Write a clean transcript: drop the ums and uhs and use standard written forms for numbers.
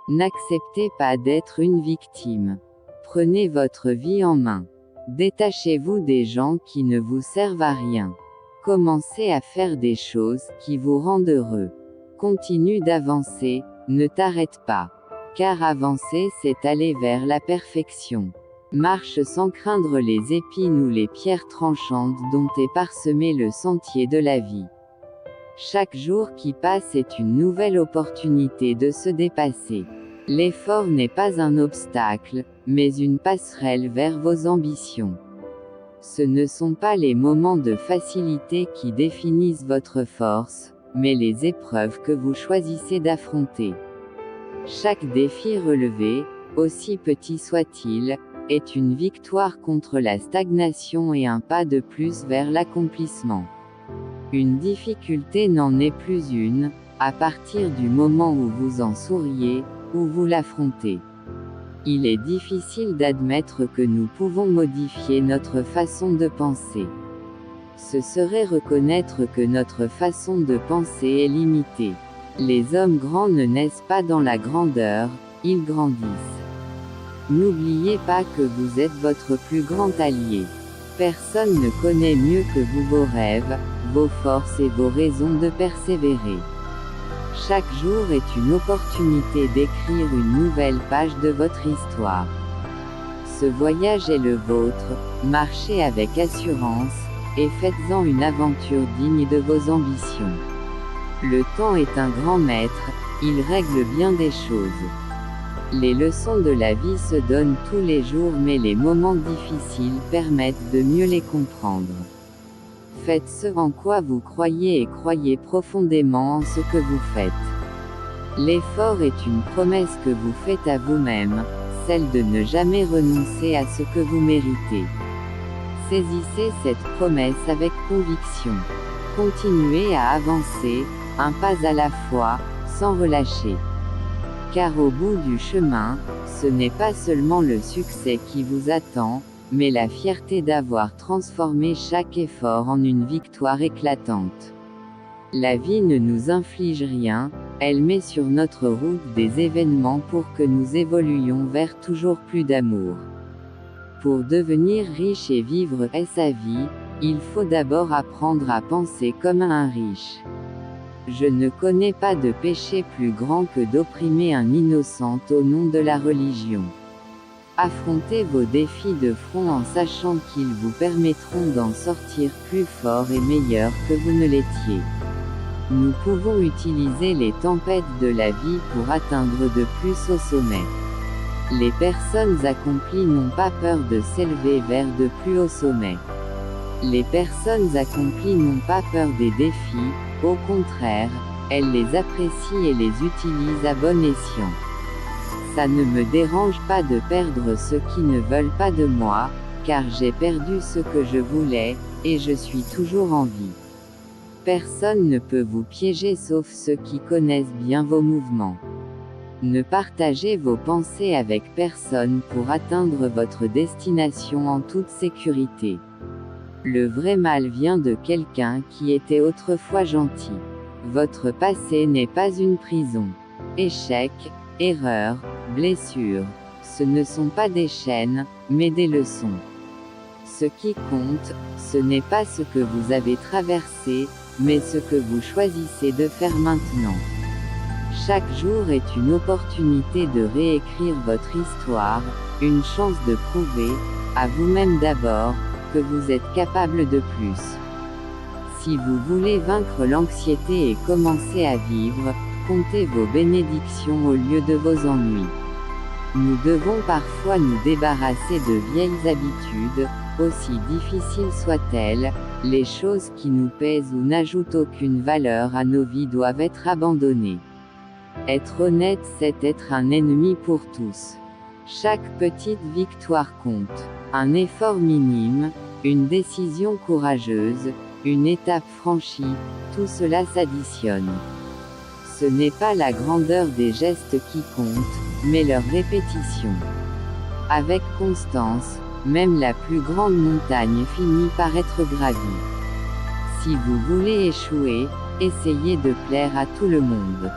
N'acceptez pas d'être une victime. Prenez votre vie en main. Détachez-vous des gens qui ne vous servent à rien. Commencez à faire des choses qui vous rendent heureux. Continue d'avancer, ne t'arrête pas. Car avancer c'est aller vers la perfection. Marche sans craindre les épines ou les pierres tranchantes dont est parsemé le sentier de la vie. Chaque jour qui passe est une nouvelle opportunité de se dépasser. L'effort n'est pas un obstacle, mais une passerelle vers vos ambitions. Ce ne sont pas les moments de facilité qui définissent votre force, mais les épreuves que vous choisissez d'affronter. Chaque défi relevé, aussi petit soit-il, est une victoire contre la stagnation et un pas de plus vers l'accomplissement. Une difficulté n'en est plus une, à partir du moment où vous en souriez, où vous l'affrontez. Il est difficile d'admettre que nous pouvons modifier notre façon de penser. Ce serait reconnaître que notre façon de penser est limitée. Les hommes grands ne naissent pas dans la grandeur, ils grandissent. N'oubliez pas que vous êtes votre plus grand allié. Personne ne connaît mieux que vous vos rêves, vos forces et vos raisons de persévérer. Chaque jour est une opportunité d'écrire une nouvelle page de votre histoire. Ce voyage est le vôtre, marchez avec assurance, et faites-en une aventure digne de vos ambitions. Le temps est un grand maître, il règle bien des choses. Les leçons de la vie se donnent tous les jours mais les moments difficiles permettent de mieux les comprendre. Faites ce en quoi vous croyez et croyez profondément en ce que vous faites. L'effort est une promesse que vous faites à vous-même, celle de ne jamais renoncer à ce que vous méritez. Saisissez cette promesse avec conviction. Continuez à avancer, un pas à la fois, sans relâcher. Car au bout du chemin, ce n'est pas seulement le succès qui vous attend, mais la fierté d'avoir transformé chaque effort en une victoire éclatante. La vie ne nous inflige rien, elle met sur notre route des événements pour que nous évoluions vers toujours plus d'amour. Pour devenir riche et vivre sa vie, il faut d'abord apprendre à penser comme un riche. Je ne connais pas de péché plus grand que d'opprimer un innocent au nom de la religion. Affrontez vos défis de front en sachant qu'ils vous permettront d'en sortir plus fort et meilleur que vous ne l'étiez. Nous pouvons utiliser les tempêtes de la vie pour atteindre de plus au sommet. Les personnes accomplies n'ont pas peur de s'élever vers de plus hauts sommets. Les personnes accomplies n'ont pas peur des défis, au contraire, elles les apprécient et les utilisent à bon escient. Ça ne me dérange pas de perdre ceux qui ne veulent pas de moi, car j'ai perdu ce que je voulais, et je suis toujours en vie. Personne ne peut vous piéger sauf ceux qui connaissent bien vos mouvements. Ne partagez vos pensées avec personne pour atteindre votre destination en toute sécurité. Le vrai mal vient de quelqu'un qui était autrefois gentil. Votre passé n'est pas une prison. Échec, erreur, blessure, ce ne sont pas des chaînes, mais des leçons. Ce qui compte, ce n'est pas ce que vous avez traversé, mais ce que vous choisissez de faire maintenant. Chaque jour est une opportunité de réécrire votre histoire, une chance de prouver, à vous-même d'abord, que vous êtes capable de plus. Si vous voulez vaincre l'anxiété et commencer à vivre, comptez vos bénédictions au lieu de vos ennuis. Nous devons parfois nous débarrasser de vieilles habitudes, aussi difficiles soient-elles, les choses qui nous pèsent ou n'ajoutent aucune valeur à nos vies doivent être abandonnées. Être honnête, c'est être un ennemi pour tous. Chaque petite victoire compte. Un effort minime, une décision courageuse, une étape franchie, tout cela s'additionne. Ce n'est pas la grandeur des gestes qui compte, mais leur répétition. Avec constance, même la plus grande montagne finit par être gravie. Si vous voulez échouer, essayez de plaire à tout le monde.